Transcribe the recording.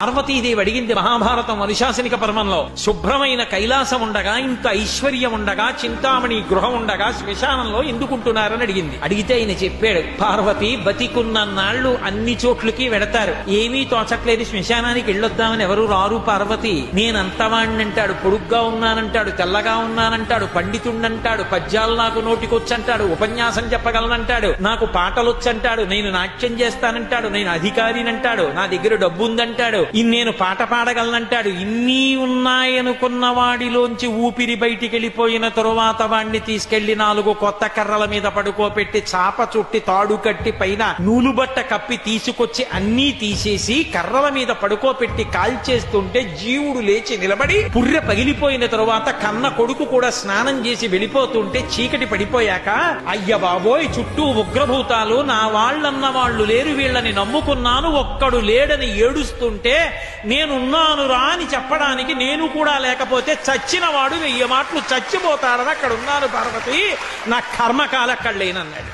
పార్వతీదేవి అడిగింది మహాభారతం అనుశాసనిక పర్వంలో, శుభ్రమైన కైలాసం ఉండగా, ఇంత ఐశ్వర్యం ఉండగా, చింతామణి గృహం ఉండగా శ్మశానంలో ఎందుకుంటున్నారని అడిగింది. అడిగితే ఆయన చెప్పాడు, పార్వతి బతికున్న నాళ్లు అన్ని చోట్లకి వెడతారు, ఏమీ తోచట్లేదు, శ్మశానానికి వెళ్ళొద్దామని ఎవరు రారు పార్వతి. నేనంతవాణ్ణంటాడు, పొడుగ్గా ఉన్నానంటాడు, తెల్లగా ఉన్నానంటాడు, పండితుండంటాడు, పద్యాలు నాకు నోటికొచ్చంటాడు, ఉపన్యాసం చెప్పగలనంటాడు, నాకు పాటలొచ్చంటాడు, నేను నాట్యం చేస్తానంటాడు, నేను అధికారినంటాడు, నా దగ్గర డబ్బు ఉందంటాడు, నేను పాట పాడగలనంటాడు. ఇన్ని ఉన్నాయనుకున్న వాడిలోంచి ఊపిరి బయటికి వెళ్ళిపోయిన తరువాత వాణ్ణి తీసుకెళ్లి 4 కొత్త కర్రల మీద పడుకోపెట్టి చాప చుట్టి తాడు కట్టి పైన నూలుబట్ట కప్పి తీసుకొచ్చి అన్నీ తీసేసి కర్రల మీద పడుకోపెట్టి కాల్చేస్తుంటే జీవుడు లేచి నిలబడి పుర్రె పగిలిపోయిన తరువాత కన్న కొడుకు కూడా స్నానం చేసి వెళ్ళిపోతుంటే చీకటి పడిపోయాక, అయ్య బాబోయ్ చుట్టూ ఉగ్రభూతాలు, నా వాళ్ళన్న వాళ్ళు లేరు, వీళ్ళని నమ్ముకున్నాను, ఒక్కడు లేడని ఏడుస్తుంటే నేనున్నాను రా అని చెప్పడానికి నేను కూడా లేకపోతే చచ్చిన వాడు 1000 మాటలు చచ్చిపోతాడని అక్కడ ఉన్నాను పార్వతి, నా కర్మకాలక్కడ లేనన్నాడు.